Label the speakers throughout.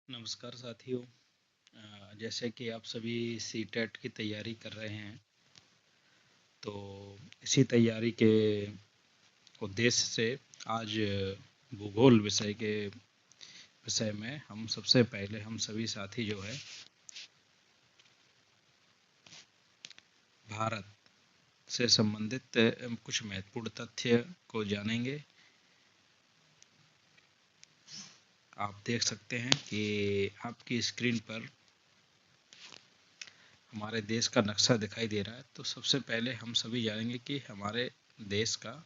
Speaker 1: नमस्कार साथियों। जैसे कि आप सभी सीटेट की तैयारी कर रहे हैं, तो इसी तैयारी के उद्देश्य से आज भूगोल विषय में हम सबसे पहले हम सभी साथी जो है भारत से संबंधित कुछ महत्वपूर्ण तथ्य को जानेंगे। आप देख सकते हैं कि आपकी स्क्रीन पर हमारे देश का नक्शा दिखाई दे रहा है। तो सबसे पहले हम सभी जानेंगे कि हमारे देश का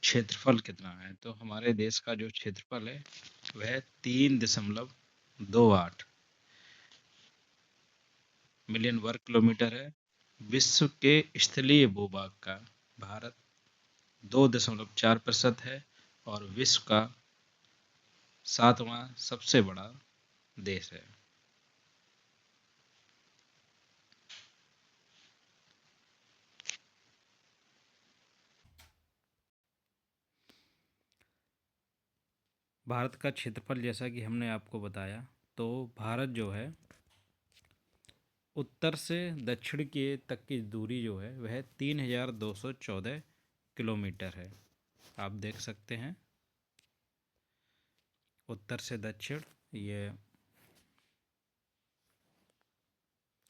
Speaker 1: क्षेत्रफल कितना है। तो हमारे देश का जो क्षेत्रफल है वह 3.28 मिलियन वर्ग किलोमीटर है। विश्व के स्थलीय भूभाग का भारत 2.4% है और विश्व का 7वां सबसे बड़ा देश है। भारत का क्षेत्रफल जैसा कि हमने आपको बताया, तो भारत जो है उत्तर से दक्षिण के तक की दूरी जो है वह 3,214 किलोमीटर है। आप देख सकते हैं उत्तर से दक्षिण, ये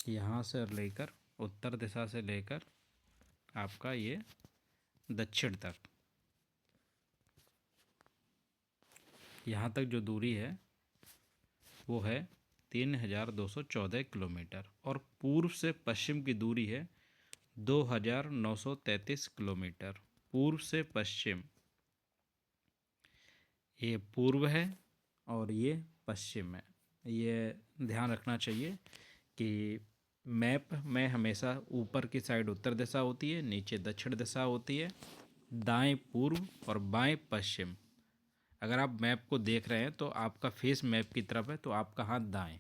Speaker 1: यहाँ से लेकर उत्तर दिशा से लेकर आपका ये दक्षिण तक, यहाँ तक जो दूरी है वो है 3,214 किलोमीटर और पूर्व से पश्चिम की दूरी है 2,933 किलोमीटर। पूर्व से पश्चिम, ये पूर्व है और ये पश्चिम है। ये ध्यान रखना चाहिए कि मैप में हमेशा ऊपर की साइड उत्तर दिशा होती है, नीचे दक्षिण दिशा होती है, दाएं पूर्व और बाएं पश्चिम। अगर आप मैप को देख रहे हैं तो आपका फेस मैप की तरफ है, तो आपका हाथ दाएं।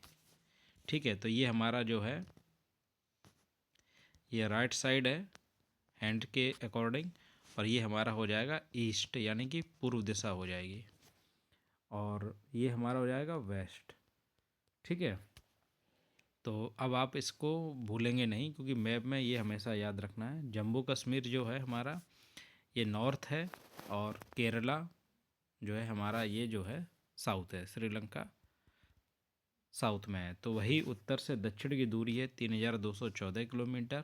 Speaker 1: ठीक है, तो ये हमारा जो है ये राइट साइड है हैंड के अकॉर्डिंग, और ये हमारा हो जाएगा ईस्ट यानी कि पूर्व दिशा हो जाएगी, और ये हमारा हो जाएगा वेस्ट। ठीक है, तो अब आप इसको भूलेंगे नहीं, क्योंकि मैप में ये हमेशा याद रखना है। जम्मू कश्मीर जो है हमारा ये नॉर्थ है, और केरला जो है हमारा ये जो है साउथ है, श्रीलंका साउथ में है। तो वही उत्तर से दक्षिण की दूरी है 3,214 किलोमीटर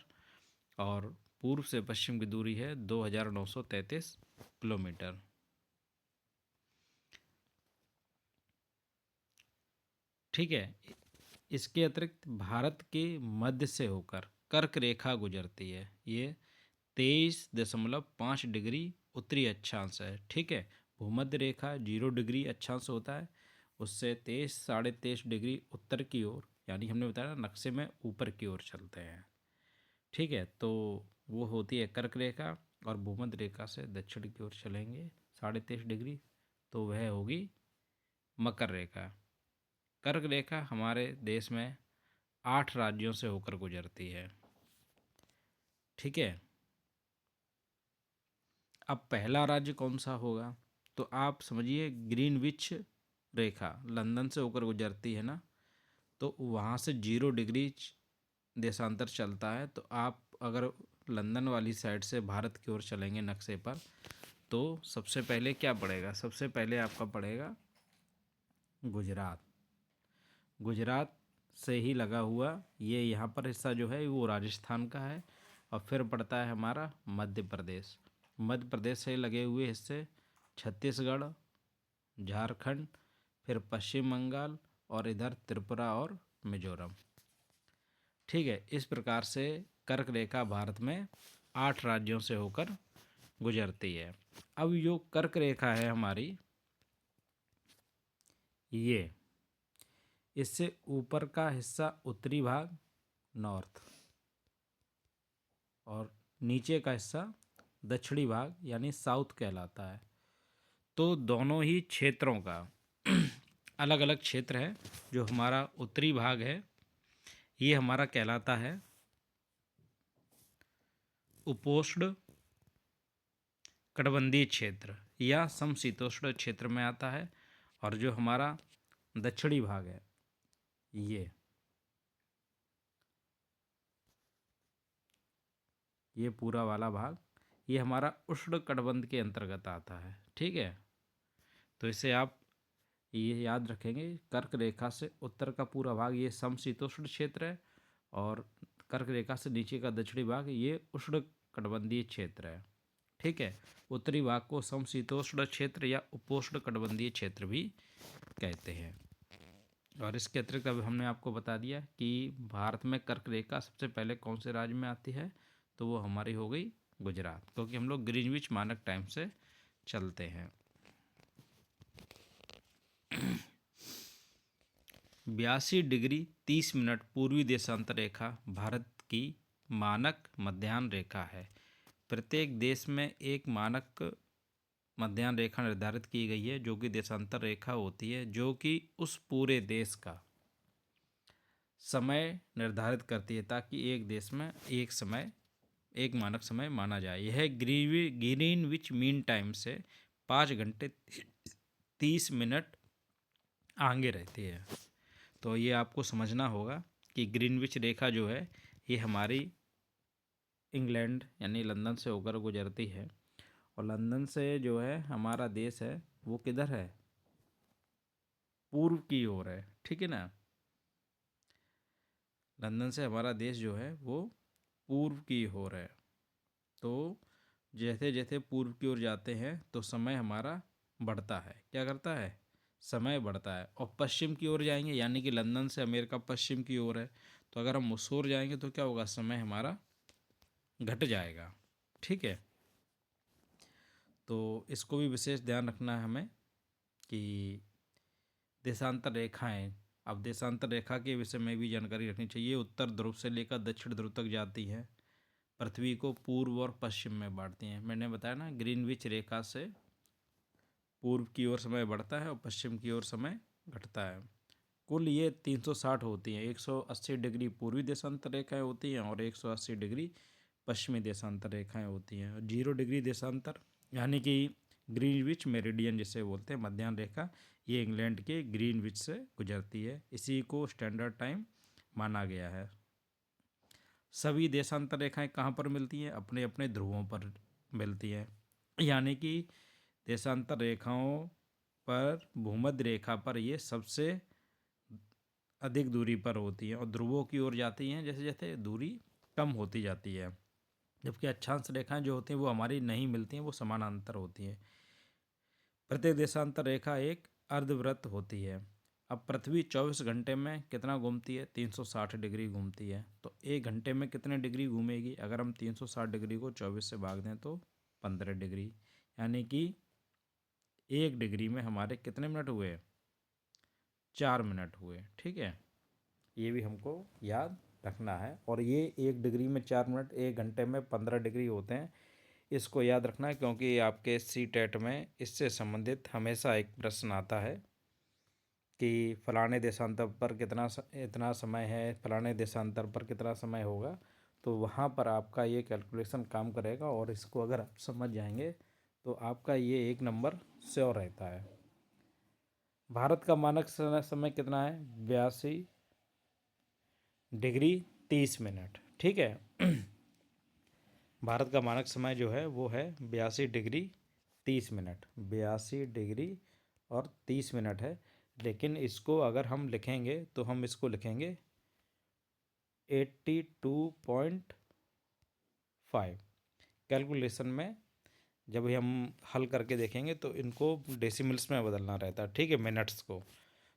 Speaker 1: और पूर्व से पश्चिम की दूरी है 2,933 किलोमीटर। ठीक है, इसके अतिरिक्त भारत के मध्य से होकर कर्क रेखा गुजरती है। ये 23.5 उत्तरी अक्षांश है। ठीक है, भूमध्य रेखा 0 अक्षांश होता है, उससे 23 साढ़े 23 उत्तर की ओर, यानी हमने बताया ना नक्शे में ऊपर की ओर चलते हैं। ठीक है, तो वो होती है कर्क रेखा, और भूमध्य रेखा से दक्षिण की ओर चलेंगे 23.5, तो वह होगी मकर रेखा। कर्क रेखा हमारे देश में 8 राज्यों से होकर गुजरती है। ठीक है, अब पहला राज्य कौन सा होगा, तो आप समझिए ग्रीनविच रेखा लंदन से होकर गुजरती है ना, तो वहाँ से 0 देशांतर चलता है। तो आप अगर लंदन वाली साइड से भारत की ओर चलेंगे नक्शे पर, तो सबसे पहले क्या पड़ेगा, सबसे पहले आपका पड़ेगा गुजरात। गुजरात से ही लगा हुआ ये यहाँ पर हिस्सा जो है वो राजस्थान का है, और फिर पड़ता है हमारा मध्य प्रदेश। मध्य प्रदेश से लगे हुए हिस्से छत्तीसगढ़, झारखंड, फिर पश्चिम बंगाल, और इधर त्रिपुरा और मिजोरम। ठीक है, इस प्रकार से कर्क रेखा भारत में 8 राज्यों से होकर गुजरती है। अब जो कर्क रेखा है हमारी, ये इससे ऊपर का हिस्सा उत्तरी भाग नॉर्थ, और नीचे का हिस्सा दक्षिणी भाग यानी साउथ कहलाता है। तो दोनों ही क्षेत्रों का अलग अलग क्षेत्र है। जो हमारा उत्तरी भाग है ये हमारा कहलाता है उपोष्ण कटिबंधीय क्षेत्र या समशीतोष्ण क्षेत्र में आता है, और जो हमारा दक्षिणी भाग है ये पूरा वाला भाग, ये हमारा उष्ण कटिबंध के अंतर्गत आता है। ठीक है, तो इसे आप ये याद रखेंगे, कर्क रेखा से उत्तर का पूरा भाग ये समशीतोष्ण क्षेत्र है, और कर्क रेखा से नीचे का दक्षिणी भाग ये उष्ण कटिबंधीय क्षेत्र है। ठीक है, उत्तरी भाग को समशीतोष्ण क्षेत्र या उपोष्ण कटिबंधीय क्षेत्र भी कहते हैं। और इसके अतिरिक्त अब हमने आपको बता दिया कि भारत में कर्क रेखा सबसे पहले कौन से राज्य में आती है, तो वो हमारी हो गई गुजरात, क्योंकि हम लोग ग्रीनविच मानक टाइम से चलते हैं। 82 डिग्री 30 मिनट पूर्वी देशांतर रेखा भारत की मानक मध्याह्न रेखा है। प्रत्येक देश में एक मानक मध्याह्न रेखा निर्धारित की गई है, जो कि देशांतर रेखा होती है, जो कि उस पूरे देश का समय निर्धारित करती है, ताकि एक देश में एक मानक समय माना जाए। यह ग्रीनविच मीन टाइम से 5 घंटे 30 मिनट आगे रहती है। तो ये आपको समझना होगा कि ग्रीनविच रेखा जो है ये हमारी इंग्लैंड यानी लंदन से होकर गुजरती है, और लंदन से जो है हमारा देश है वो किधर है, पूर्व की ओर है। ठीक है ना, लंदन से हमारा देश जो है वो पूर्व की ओर है। तो जैसे जैसे पूर्व की ओर जाते हैं तो समय हमारा बढ़ता है। क्या करता है, समय बढ़ता है। और पश्चिम की ओर जाएंगे, यानी कि लंदन से अमेरिका पश्चिम की ओर है, तो अगर हम उस ओर जाएंगे तो क्या होगा, समय हमारा घट जाएगा। ठीक है, तो इसको भी विशेष ध्यान रखना है हमें कि देशांतर रेखाएं, अब देशांतर रेखा के विषय में भी जानकारी रखनी चाहिए। उत्तर ध्रुव से लेकर दक्षिण ध्रुव तक जाती है, पृथ्वी को पूर्व और पश्चिम में बांटती हैं। मैंने बताया ना, ग्रीनविच रेखा से पूर्व की ओर समय बढ़ता है और पश्चिम की ओर समय घटता है। कुल ये 360 होती हैं। 180 डिग्री पूर्वी देशांतर रेखाएं होती हैं और 180 डिग्री पश्चिमी देशांतर रेखाएं होती हैं। 0 डिग्री देशांतर यानी कि ग्रीनविच मेरिडियन जिसे बोलते हैं, मध्याह्न रेखा, ये इंग्लैंड के ग्रीनविच से गुजरती है। इसी को स्टैंडर्ड टाइम माना गया है। सभी देशांतर रेखाएं कहाँ पर मिलती हैं, अपने अपने ध्रुवों पर मिलती हैं। यानी कि देशांतर रेखाओं पर भूमध्य रेखा पर ये सबसे अधिक दूरी पर होती हैं, और ध्रुवों की ओर जाती हैं जैसे जैसे दूरी कम होती जाती है। जबकि अक्षांश रेखाएं जो होती हैं वो हमारी नहीं मिलती हैं, वो समानांतर होती हैं। प्रत्येक देशांतर रेखा एक अर्धवृत्त होती है। अब पृथ्वी 24 घंटे में कितना घूमती है, 360 डिग्री घूमती है। तो एक घंटे में कितने डिग्री घूमेगी, अगर हम 360 डिग्री को 24 से भाग दें तो 15 डिग्री, यानी कि 1 डिग्री में हमारे कितने मिनट हुए, 4 मिनट हुए। ठीक है, ये भी हमको याद रखना है। और ये 1 डिग्री में 4 मिनट, 1 घंटे में 15 डिग्री होते हैं। इसको याद रखना है, क्योंकि आपके CTET में इससे संबंधित हमेशा एक प्रश्न आता है कि फलाने देशांतर पर इतना समय है, फलाने देशांतर पर कितना समय होगा। तो वहाँ पर आपका ये कैलकुलेशन काम करेगा, और इसको अगर आप समझ जाएंगे तो आपका ये 1 नंबर श्योर रहता है। भारत का मानक समय कितना है, 82 डिग्री 30 मिनट। ठीक है, भारत का मानक समय जो है वो है 82 डिग्री 30 मिनट, 82 डिग्री और 30 मिनट है। लेकिन इसको अगर हम लिखेंगे तो हम इसको लिखेंगे 82.5। कैलकुलेशन में जब भी हम हल करके देखेंगे तो इनको डेसिमल्स में बदलना रहता है। ठीक है, मिनट्स को।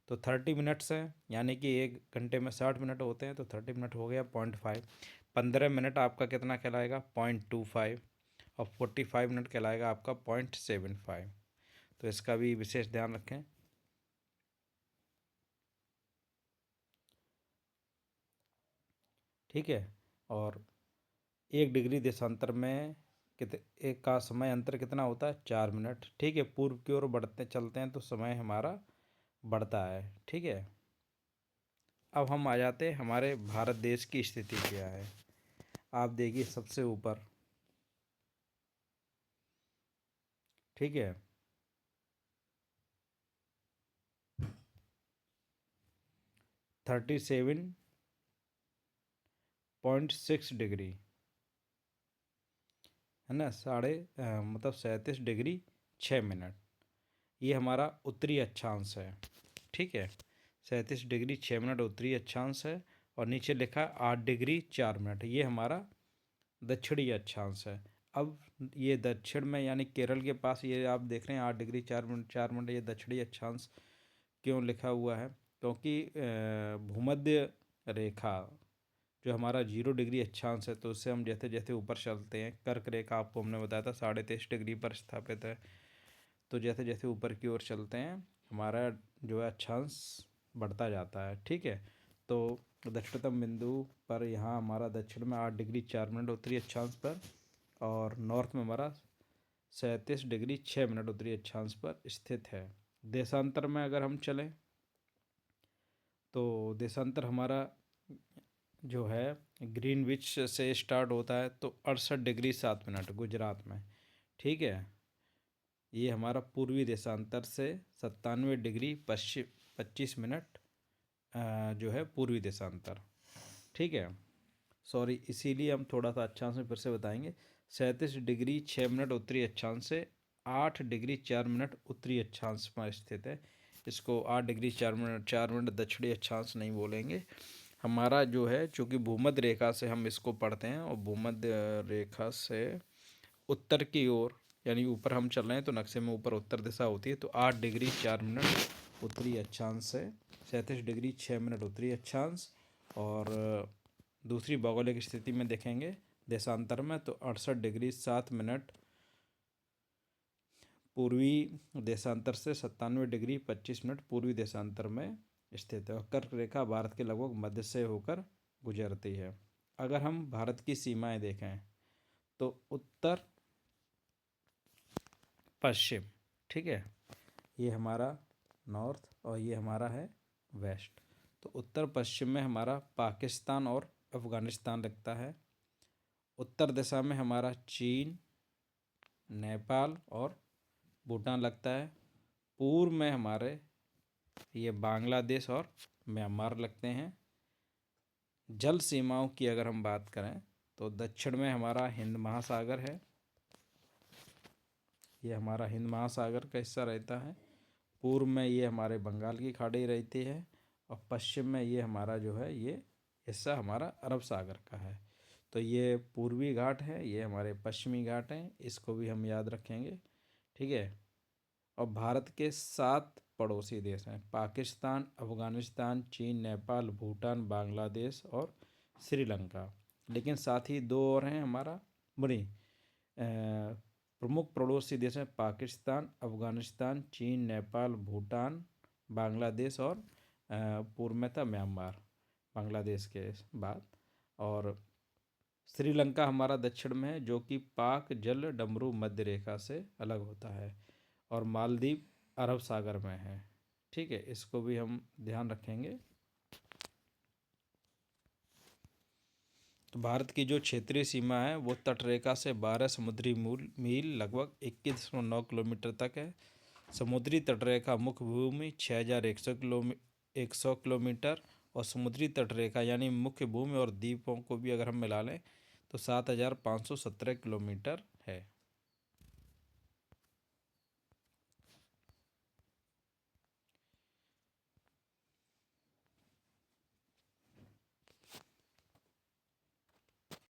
Speaker 1: तो 30 मिनट्स हैं, यानी कि 1 घंटे में 60 मिनट होते हैं, तो 30 मिनट हो गया 0.5। 15 मिनट आपका कितना कहलाएगा, 0.25। और 45 मिनट कहलाएगा आपका 0.75। तो इसका भी विशेष ध्यान रखें। ठीक है, और 1 डिग्री देशांतर में एक का समय अंतर कितना होता है, 4 मिनट। ठीक है, पूर्व की ओर बढ़ते चलते हैं तो समय हमारा बढ़ता है। ठीक है, अब हम आ जाते हैं हमारे भारत देश की स्थिति क्या है। आप देखिए सबसे ऊपर, ठीक है, 37.6 डिग्री, है ना, मतलब 37 डिग्री 6 मिनट, ये हमारा उत्तरी अक्षांश है। ठीक है, 37 डिग्री 6 मिनट उत्तरी अक्षांश है। और नीचे लिखा है 8 डिग्री 4 मिनट, ये हमारा दक्षिणी अक्षांश है। अब ये दक्षिण में यानी केरल के पास ये आप देख रहे हैं 8 डिग्री 4 मिनट ये दक्षिणी अक्षांश क्यों लिखा हुआ है? क्योंकि भूमध्य रेखा जो हमारा 0 डिग्री अक्षांश है, तो उससे हम जैसे जैसे ऊपर चलते हैं, कर्क रेखा आपको हमने बताया था 23.5 डिग्री पर स्थापित है, तो जैसे जैसे ऊपर की ओर चलते हैं हमारा जो है अक्षांश बढ़ता जाता है। ठीक है, तो दक्षिणतम बिंदु पर यहाँ हमारा दक्षिण में 8 डिग्री 4 मिनट उत्तरी अक्षांश पर, और नॉर्थ में हमारा 37 डिग्री 6 मिनट उत्तरी अक्षांश पर स्थित है। देशांतर में अगर हम चलें तो देशांतर हमारा जो है ग्रीनविच से स्टार्ट होता है, तो 68 डिग्री 7 मिनट गुजरात में। ठीक है, ये हमारा पूर्वी देशांतर से 97 डिग्री 25 मिनट जो है पूर्वी देशांतर। ठीक है, सॉरी, इसीलिए हम थोड़ा सा अक्षांश में फिर से बताएंगे। 37 डिग्री 6 मिनट उत्तरी अक्षांश से 8 डिग्री 4 मिनट उत्तरी अक्षांश में स्थित है। इसको 8 डिग्री 4 मिनट दक्षिणी अक्षांश नहीं बोलेंगे। हमारा जो है चूँकि भूमध्य रेखा से हम इसको पढ़ते हैं, और भूमध्य रेखा से उत्तर की ओर यानी ऊपर हम चल रहे हैं तो नक्शे में ऊपर उत्तर दिशा होती है, तो 8 डिग्री 4 मिनट उत्तरी अक्षांश से 37 डिग्री 6 मिनट उत्तरी अक्षांश, और दूसरी भौगोलिक स्थिति में देखेंगे देशांतर में तो 68 डिग्री 7 मिनट पूर्वी देशांतर से 97 डिग्री 25 मिनट पूर्वी देशांतर में स्थित है। और कर्क रेखा भारत के लगभग मध्य से होकर गुजरती है। अगर हम भारत की सीमाएं देखें तो उत्तर पश्चिम, ठीक है, ये हमारा नॉर्थ और ये हमारा है वेस्ट। तो उत्तर पश्चिम में हमारा पाकिस्तान और अफ़गानिस्तान लगता है। उत्तर दिशा में हमारा चीन, नेपाल और भूटान लगता है। पूर्व में हमारे ये बांग्लादेश और म्यांमार लगते हैं। जल सीमाओं की अगर हम बात करें तो दक्षिण में हमारा हिंद महासागर है, ये हमारा हिंद महासागर का हिस्सा रहता है। पूर्व में ये हमारे बंगाल की खाड़ी रहती है, और पश्चिम में ये हमारा जो है ये हिस्सा हमारा अरब सागर का है। तो ये पूर्वी घाट है, ये हमारे पश्चिमी घाट हैं, इसको भी हम याद रखेंगे। ठीक है, और भारत के 7 पड़ोसी देश हैं: पाकिस्तान, अफ़गानिस्तान, चीन, नेपाल, भूटान, बांग्लादेश और श्रीलंका। लेकिन साथ ही 2 और हैं हमारा बुरी प्रमुख पड़ोसी देश हैं: पाकिस्तान, अफ़गानिस्तान, चीन, नेपाल, भूटान, बांग्लादेश और पूर्व में था म्यांमार बांग्लादेश के बाद। और श्रीलंका हमारा दक्षिण में है, जो कि पाक जल डमरू मध्य रेखा से अलग होता है। और मालदीव अरब सागर में है। ठीक है, इसको भी हम ध्यान रखेंगे। तो भारत की जो क्षेत्रीय सीमा है वो तटरेखा से 12 समुद्री मील लगभग 21.9 किलोमीटर तक है। समुद्री तटरेखा मुख्य भूमि 6100 किलोमीटर, और समुद्री तटरेखा यानी मुख्य भूमि और द्वीपों को भी अगर हम मिला लें तो 7517 किलोमीटर है।